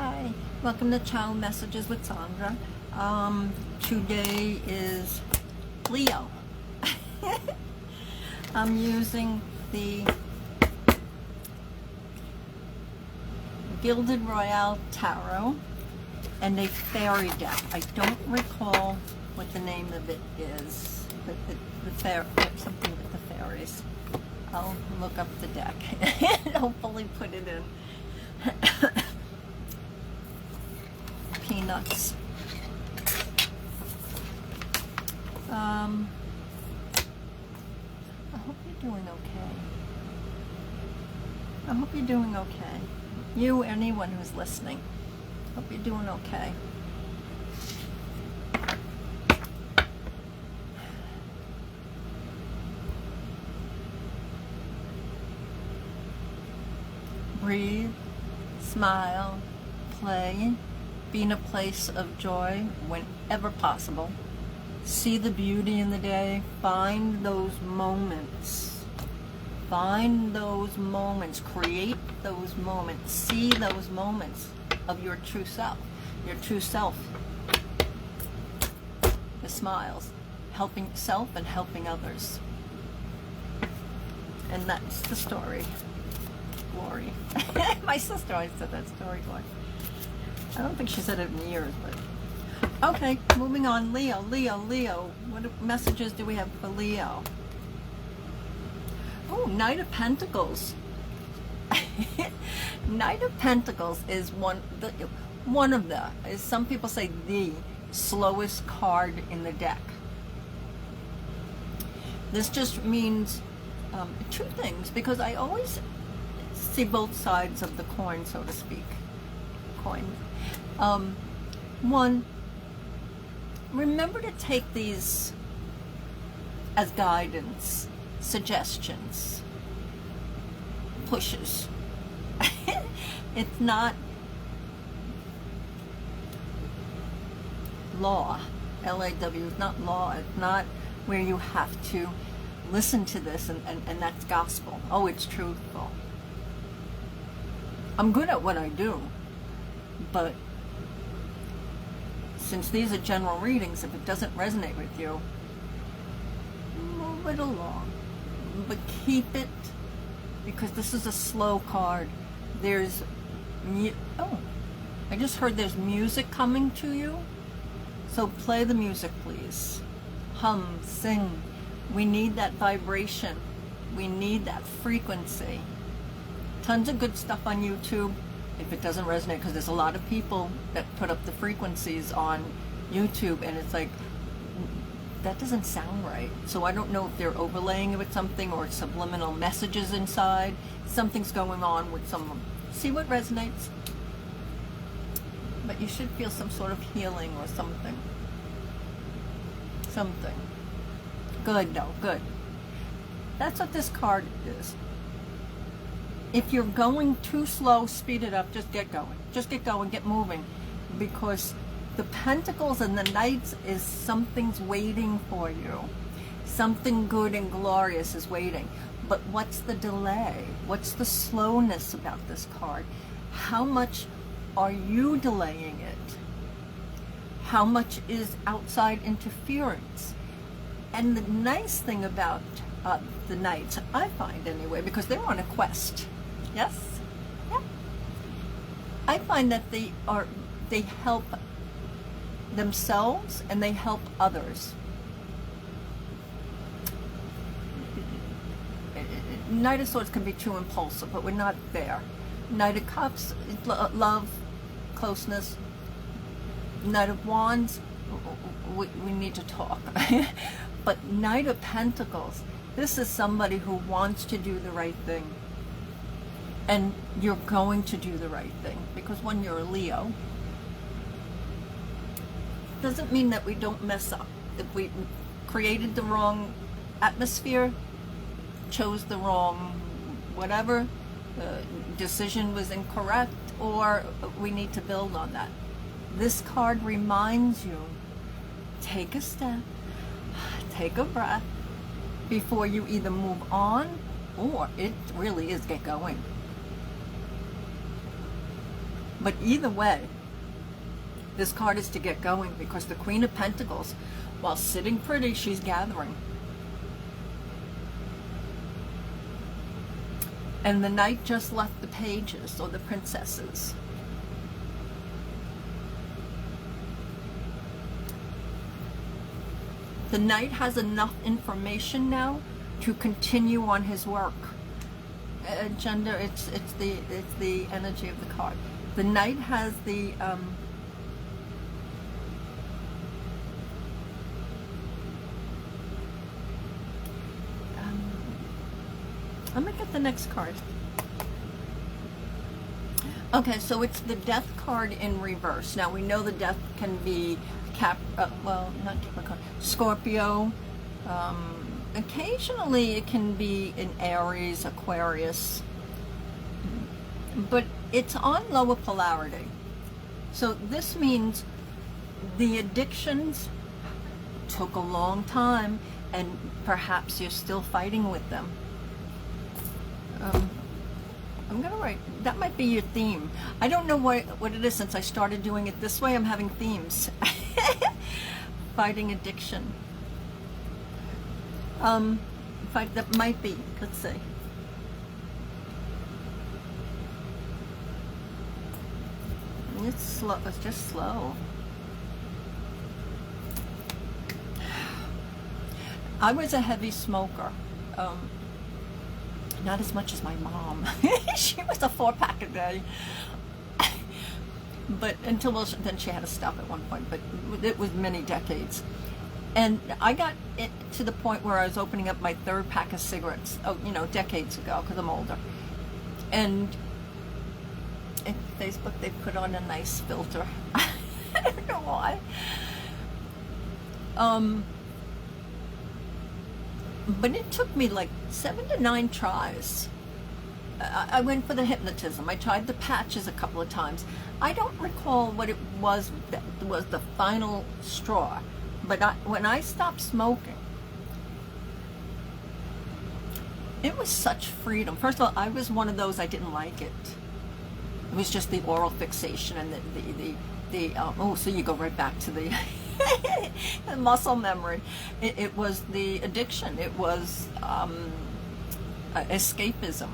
Hi, welcome to Child Messages with Sandra. Today is Leo. I'm using the Gilded Royale Tarot and a fairy deck. I don't recall what the name of it is, but something with the fairies. I'll look up the deck and hopefully put it in. Peanuts. I hope you're doing okay. I hope you're doing okay. You, anyone who's listening. Hope you're doing okay. Breathe, smile, play, be in a place of joy whenever possible. See the beauty in the day. Find those moments. Find those moments. Create those moments. See those moments of your true self. Your true self. The smiles. Helping self and helping others. And that's the story. Glory. My sister always said that story, Glory. I don't think she said it in years, but... Okay, moving on. Leo. What messages do we have for Leo? Oh, Knight of Pentacles. Knight of Pentacles is one of the, as some people say, the slowest card in the deck. This just means two things, because I always see both sides of the coin, so to speak. One, remember to take these as guidance, suggestions, pushes. It's not law, L-A-W, it's not law, it's not where you have to listen to this and that's gospel. Oh, it's truthful. I'm good at what I do, but since these are general readings, if it doesn't resonate with you, move it along. But keep it, because this is a slow card. There's, oh, I just heard there's music coming to you. So play the music, please. Hum, sing. We need that vibration. We need that frequency. Tons of good stuff on YouTube. If it doesn't resonate, because there's a lot of people that put up the frequencies on YouTube and it's like, that doesn't sound right. So I don't know if they're overlaying it with something or subliminal messages inside. Something's going on with some of them. See what resonates. But you should feel some sort of healing or something. Something. Good, though, good. That's what this card is. If you're going too slow, speed it up, just get going. Just get going, get moving. Because the Pentacles and the Knights is something's waiting for you. Something good and glorious is waiting. But what's the delay? What's the slowness about this card? How much are you delaying it? How much is outside interference? And the nice thing about the Knights, I find anyway, because they're on a quest. Yes? Yeah. I find that they help themselves and they help others. Knight of Swords can be too impulsive, but we're not there. Knight of Cups, love, closeness. Knight of Wands, we need to talk. But Knight of Pentacles, this is somebody who wants to do the right thing. And you're going to do the right thing. Because when you're a Leo, doesn't mean that we don't mess up. If we created the wrong atmosphere, chose the wrong whatever, decision was incorrect, or we need to build on that. This card reminds you, take a step, take a breath, before you either move on or it really is get going. But either way, this card is to get going, because the Queen of Pentacles, while sitting pretty, she's gathering. And the Knight just left the pages, or the princesses. The Knight has enough information now to continue on his work. Gender, it's the energy of the card. The Knight has the I'm gonna get the next card. Okay, so it's the Death card in reverse. Now we know the Death can be not Capricorn, Scorpio. Occasionally it can be in Aries, Aquarius, but it's on lower polarity. So this means the addictions took a long time, and perhaps you're still fighting with them. I'm gonna write, that might be your theme. I don't know what it is. Since I started doing it this way, I'm having themes. Fighting addiction. That might be, let's see. It's slow, it's just slow. I was a heavy smoker. Not as much as my mom. She was a 4-pack a day. But until, well, then she had to stop at one point, but it was many decades. And I got it to the point where I was opening up my 3rd pack of cigarettes, decades ago, because I'm older. And in Facebook, they put on a nice filter. I don't know why. But it took me like 7 to 9 tries. I went for the hypnotism. I tried the patches a couple of times. I don't recall what it was that was the final straw. But when I stopped smoking, it was such freedom. First of all, I was one of those, I didn't like it. It was just the oral fixation and so you go right back to the the muscle memory. It was the addiction. It was escapism.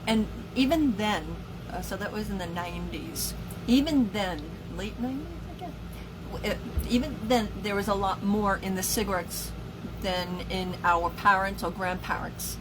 And even then, so that was in the 90s. Even then, late 90s, I guess. Even then, there was a lot more in the cigarettes than in our parents' or grandparents'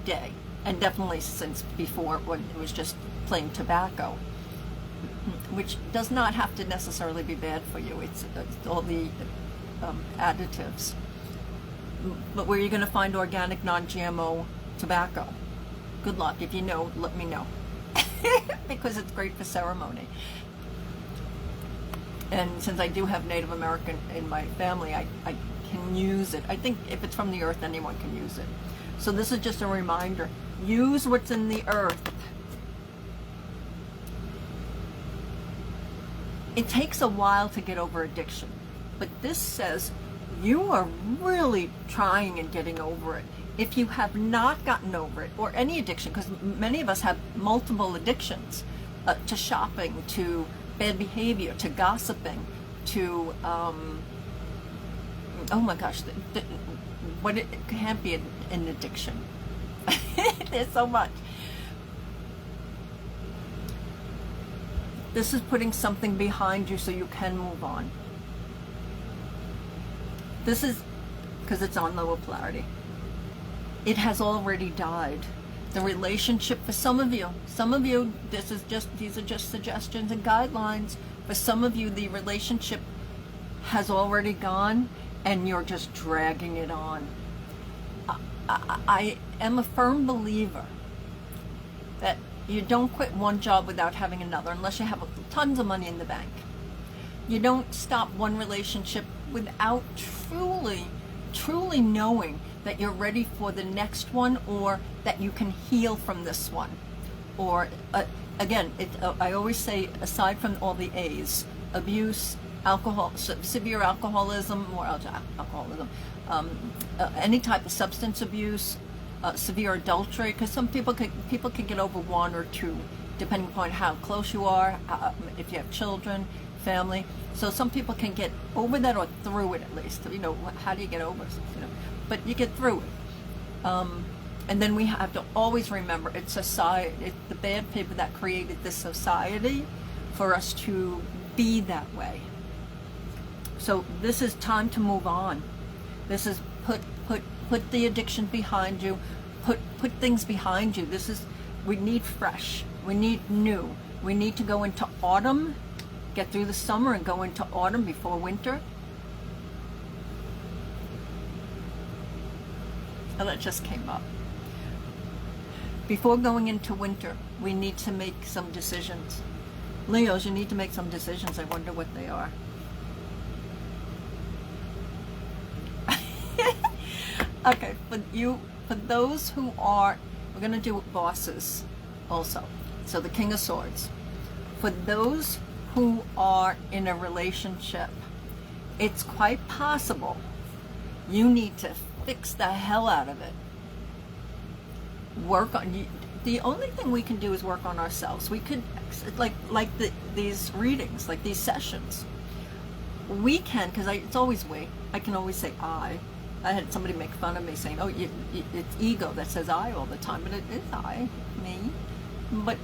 day. And definitely since before, when it was just plain tobacco, which does not have to necessarily be bad for you. It's all the additives. But where you're going to find organic, non-GMO tobacco? Good luck. If you know, let me know. Because it's great for ceremony. And since I do have Native American in my family, I can use it. I think if it's from the earth, anyone can use it. So this is just a reminder. Use what's in the earth. It takes a while to get over addiction, but this says you are really trying and getting over it. If you have not gotten over it, or any addiction, because many of us have multiple addictions, to shopping, to bad behavior, to gossiping, to, oh my gosh, what it can't be an addiction. There's so much. This is putting something behind you so you can move on. This is, because it's on lower polarity, it has already died. The relationship, for some of you, these are just suggestions and guidelines. For some of you, the relationship has already gone and you're just dragging it on. I am a firm believer that you don't quit one job without having another, unless you have tons of money in the bank. You don't stop one relationship without truly knowing that you're ready for the next one, or that you can heal from this one. Or, again, I always say, aside from all the A's, abuse, alcohol, severe alcoholism, or alcoholism, any type of substance abuse, severe adultery, because some people can get over 1 or 2 depending upon how close you are, if you have children, family. So some people can get over that or through it at least. You know, how do you get over it? You know, but you get through it. And then we have to always remember it's society, it's the bad people that created this society for us to be that way. So this is time to move on. This is put the addiction behind you. Put things behind you. We need fresh. We need new. We need to go into autumn, get through the summer and go into autumn before winter. Oh, that just came up. Before going into winter, we need to make some decisions. Leos, you need to make some decisions. I wonder what they are. Okay, for those who are, we're going to do bosses also. So the King of Swords. For those who are in a relationship, it's quite possible you need to fix the hell out of it. Work on you. The only thing we can do is work on ourselves. We could, these readings, like these sessions, we can, because it's always we. I can always say I had somebody make fun of me saying, oh, it's ego that says I all the time, but it is I, me. But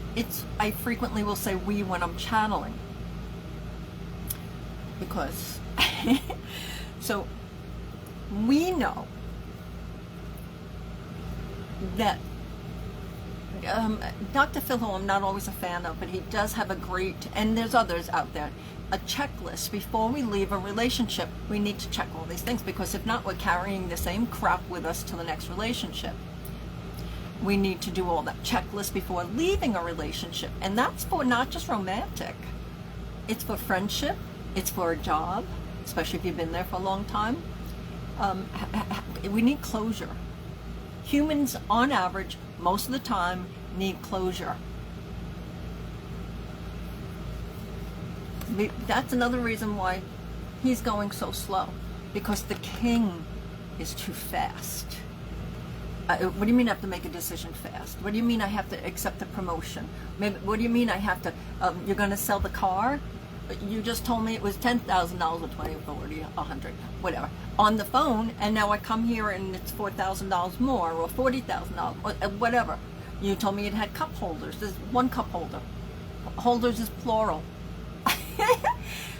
I frequently will say we when I'm channeling. Because, so we know that Dr. Phil, who I'm not always a fan of, but he does have a great, and there's others out there, a checklist. Before we leave a relationship, we need to check all these things, because if not, we're carrying the same crap with us to the next relationship. We need to do all that checklist before leaving a relationship, and that's for not just romantic. It's for friendship, it's for a job, especially if you've been there for a long time. We need closure. Humans, on average, most of the time, need closure. That's another reason why he's going so slow, because the king is too fast. What do you mean I have to make a decision fast? What do you mean I have to accept a promotion? What do you mean I have to, you're going to sell the car? You just told me it was $10,000 or $20, $40, $100, whatever, on the phone, and now I come here and it's $4,000 more, or $40,000, or whatever. You told me it had cup holders. There's one cup holder. Holders is plural.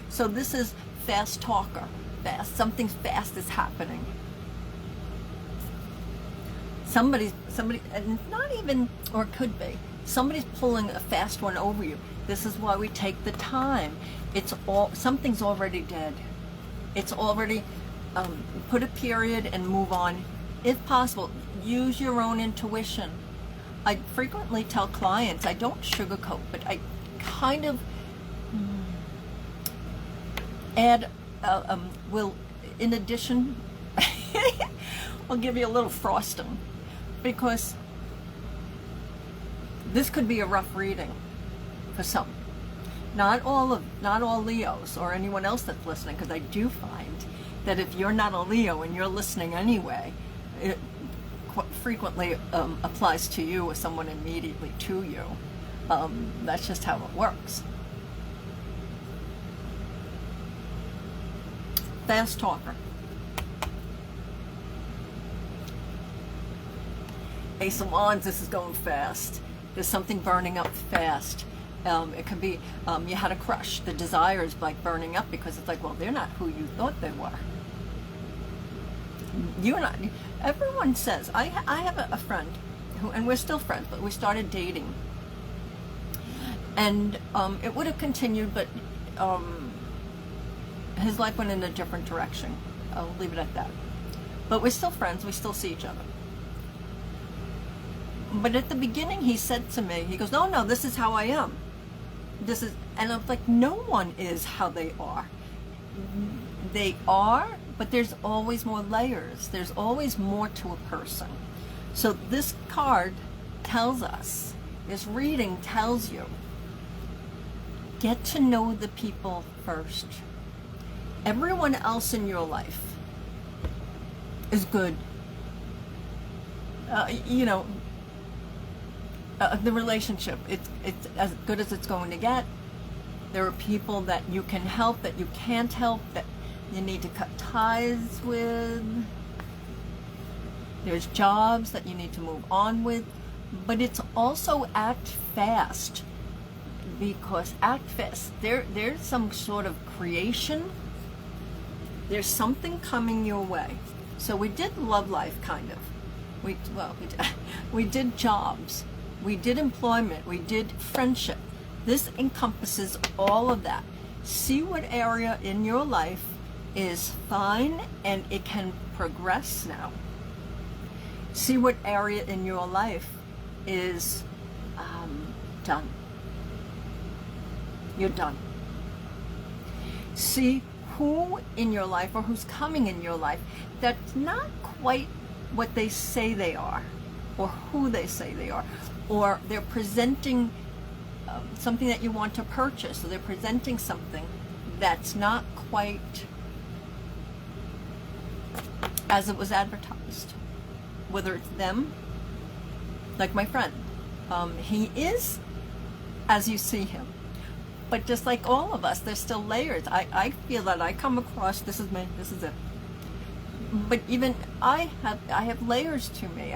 So this is fast talker. Fast. Something fast is happening. Somebody, and not even, or it could be, somebody's pulling a fast one over you. This is why we take the time. Something's already dead. It's already, put a period and move on. If possible, use your own intuition. I frequently tell clients, I don't sugarcoat, but I kind of add, will, in addition, I'll give you a little frosting, because this could be a rough reading for some. Not all Leos or anyone else that's listening, because I do find that if you're not a Leo and you're listening anyway, it frequently applies to you or someone immediately to you. That's just how it works. Fast talker. Ace of Wands, this is going fast. There's something burning up fast. It could be you had a crush. The desire is like burning up, because it's like, well, they're not who you thought they were. You're not. Everyone says, I have a friend who, and we're still friends, but we started dating. And it would have continued, but his life went in a different direction. I'll leave it at that. But we're still friends. We still see each other. But at the beginning, he said to me, he goes, no, this is how I am. And I'm like, no one is how they are. They are, but there's always more layers. There's always more to a person. So this card tells us, this reading tells you, get to know the people first. Everyone else in your life is good. The relationship, it's as good as it's going to get. There are people that you can help, that you can't help, that you need to cut ties with. There's jobs that you need to move on with. But it's also act fast, because act fast. There's some sort of creation. There's something coming your way. So we did love life, kind of. We did jobs. We did employment. We did friendship. This encompasses all of that. See what area in your life is fine and it can progress now. See what area in your life is done. You're done. See who in your life, or who's coming in your life, that's not quite what they say they are, or who they say they are, or they're presenting something that you want to purchase, or they're presenting something that's not quite as it was advertised. Whether it's them, like my friend, he is as you see him, but just like all of us, there's still layers. I feel that I come across, this is me, this is it. But even I have layers to me.